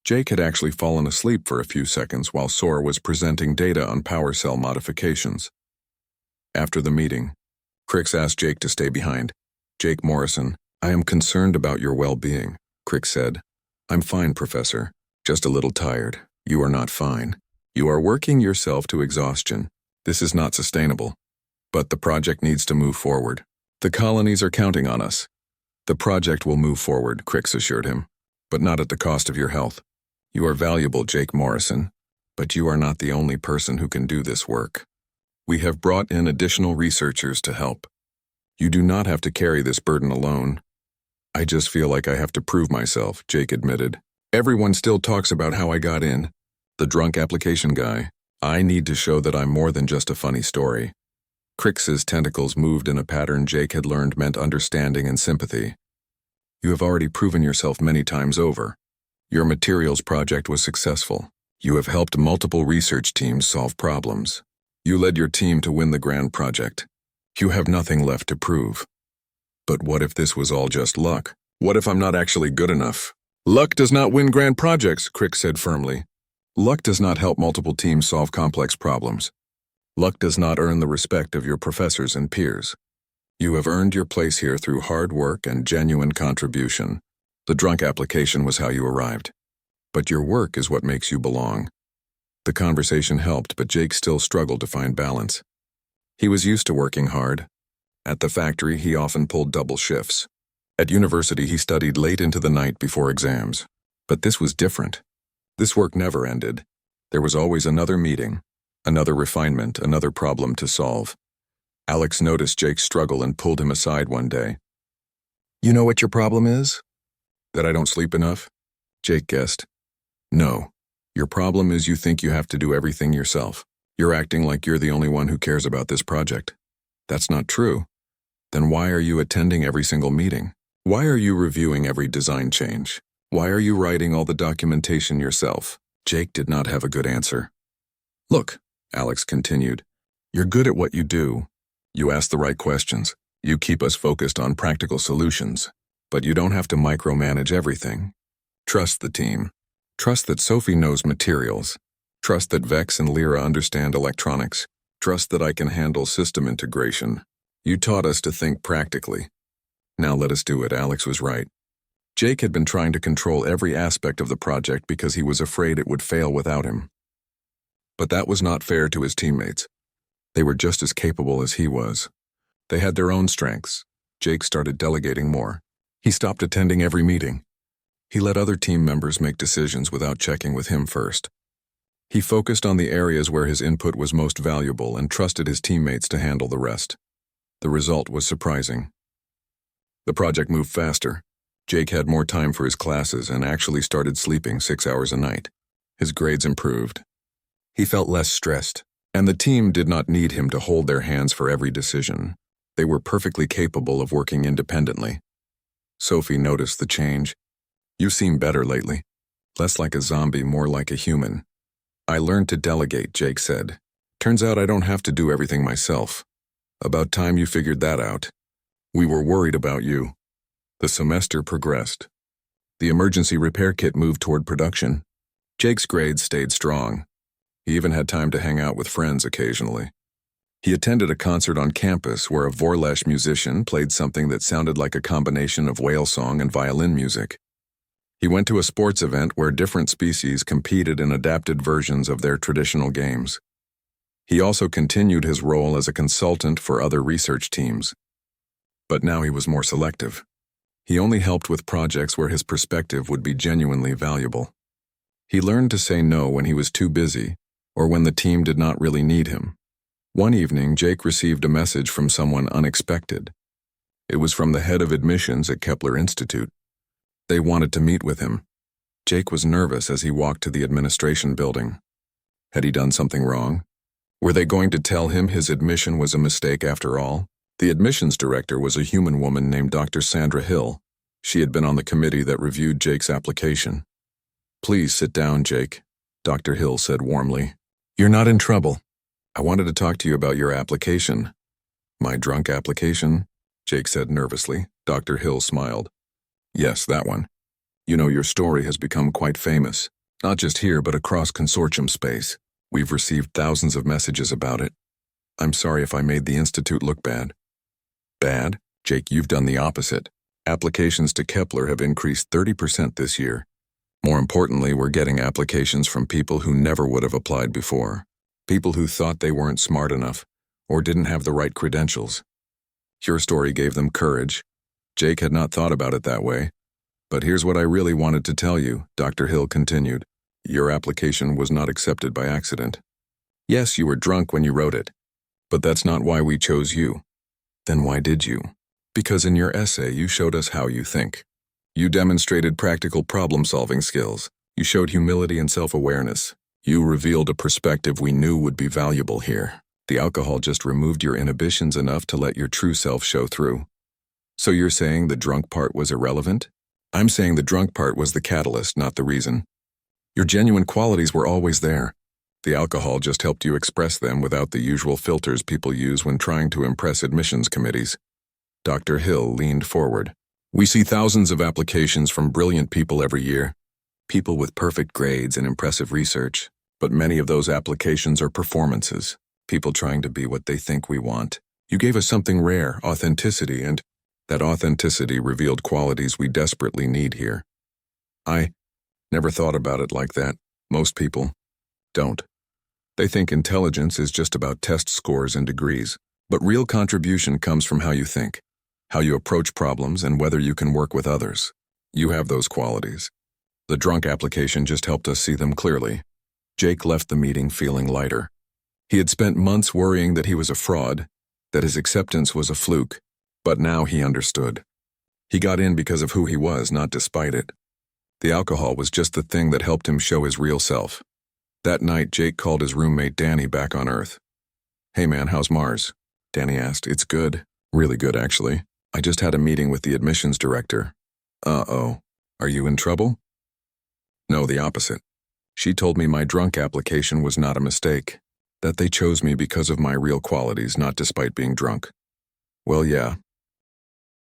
Jake had actually fallen asleep for a few seconds while Sora was presenting data on power cell modifications. After the meeting, Crix asked Jake to stay behind. "Jake Morrison, I am concerned about your well-being," Crix said. "I'm fine, Professor. Just a little tired." "You are not fine. You are working yourself to exhaustion. This is not sustainable. But the project needs to move forward. The colonies are counting on us." "The project will move forward," Crix assured him, "but not at the cost of your health. You are valuable, Jake Morrison, but you are not the only person who can do this work. We have brought in additional researchers to help. You do not have to carry this burden alone." "I just feel like I have to prove myself," Jake admitted. "Everyone still talks about how I got in. The drunk application guy. I need to show that I'm more than just a funny story." Crix's tentacles moved in a pattern Jake had learned meant understanding and sympathy. "You have already proven yourself many times over. Your materials project was successful. You have helped multiple research teams solve problems. You led your team to win the grand project. You have nothing left to prove." "But what if this was all just luck? What if I'm not actually good enough?" "Luck does not win grand projects," Crix said firmly. "Luck does not help multiple teams solve complex problems. Luck does not earn the respect of your professors and peers. You have earned your place here through hard work and genuine contribution. The drunk application was how you arrived. But your work is what makes you belong." The conversation helped, but Jake still struggled to find balance. He was used to working hard. At the factory, he often pulled double shifts. At university, he studied late into the night before exams. But this was different. This work never ended. There was always another meeting, another refinement, another problem to solve. Alex noticed Jake's struggle and pulled him aside one day. "You know what your problem is? That I don't sleep enough? Jake guessed. No. Your problem is you think you have to do everything yourself. You're acting like you're the only one who cares about this project. That's not true. Then why are you attending every single meeting? Why are you reviewing every design change? Why are you writing all the documentation yourself? Jake did not have a good answer. Look, Alex continued, you're good at what you do. You ask the right questions. You keep us focused on practical solutions. But you don't have to micromanage everything. Trust the team. Trust that Sophie knows materials. Trust that Vex and Lyra understand electronics. Trust that I can handle system integration. You taught us to think practically. Now let us do it. Alex was right. Jake had been trying to control every aspect of the project because he was afraid it would fail without him. But that was not fair to his teammates. They were just as capable as he was. They had their own strengths. Jake started delegating more. He stopped attending every meeting. He let other team members make decisions without checking with him first. He focused on the areas where his input was most valuable and trusted his teammates to handle the rest. The result was surprising. The project moved faster. Jake had more time for his classes and actually started sleeping 6 hours a night. His grades improved. He felt less stressed, and the team did not need him to hold their hands for every decision. They were perfectly capable of working independently. Sophie noticed the change. You seem better lately. Less like a zombie, more like a human. I learned to delegate, Jake said. Turns out I don't have to do everything myself. About time you figured that out. We were worried about you. The semester progressed. The emergency repair kit moved toward production. Jake's grades stayed strong. He even had time to hang out with friends occasionally. He attended a concert on campus where a Vorlesh musician played something that sounded like a combination of whale song and violin music. He went to a sports event where different species competed in adapted versions of their traditional games. He also continued his role as a consultant for other research teams. But now he was more selective. He only helped with projects where his perspective would be genuinely valuable. He learned to say no when he was too busy or when the team did not really need him. One evening, Jake received a message from someone unexpected. It was from the head of admissions at Kepler Institute. They wanted to meet with him. Jake was nervous as he walked to the administration building. Had he done something wrong? Were they going to tell him his admission was a mistake after all? The admissions director was a human woman named Dr. Sandra Hill. She had been on the committee that reviewed Jake's application. Please sit down, Jake, Dr. Hill said warmly. You're not in trouble. I wanted to talk to you about your application. My drunk application? Jake said nervously. Dr. Hill smiled. Yes, that one. You know, your story has become quite famous, not just here but across consortium space. We've received thousands of messages about it. I'm sorry if I made the Institute look bad. Bad? Jake, you've done the opposite. Applications to Kepler have increased 30% this year. More importantly, we're getting applications from people who never would have applied before. People who thought they weren't smart enough or didn't have the right credentials. Your story gave them courage. Jake had not thought about it that way. But here's what I really wanted to tell you, Dr. Hill continued. Your application was not accepted by accident. Yes, you were drunk when you wrote it. But that's not why we chose you. Then why did you? Because in your essay you showed us how you think. You demonstrated practical problem-solving skills. You showed humility and self-awareness. You revealed a perspective we knew would be valuable here. The alcohol just removed your inhibitions enough to let your true self show through. So you're saying the drunk part was irrelevant? I'm saying the drunk part was the catalyst, not the reason. Your genuine qualities were always there. The alcohol just helped you express them without the usual filters people use when trying to impress admissions committees. Dr. Hill leaned forward. We see thousands of applications from brilliant people every year. People with perfect grades and impressive research. But many of those applications are performances. People trying to be what they think we want. You gave us something rare, authenticity, and that authenticity revealed qualities we desperately need here. I never thought about it like that. Most people don't. They think intelligence is just about test scores and degrees. But real contribution comes from how you think, how you approach problems, and whether you can work with others. You have those qualities. The drunk application just helped us see them clearly. Jake left the meeting feeling lighter. He had spent months worrying that he was a fraud, that his acceptance was a fluke, but now he understood. He got in because of who he was, not despite it. The alcohol was just the thing that helped him show his real self. That night, Jake called his roommate Danny back on Earth. "Hey man, how's Mars?" Danny asked. "It's good. Really good, actually. I just had a meeting with the admissions director." "Uh-oh. Are you in trouble?" "No, the opposite. She told me my drunk application was not a mistake, that they chose me because of my real qualities, not despite being drunk." "Well, yeah,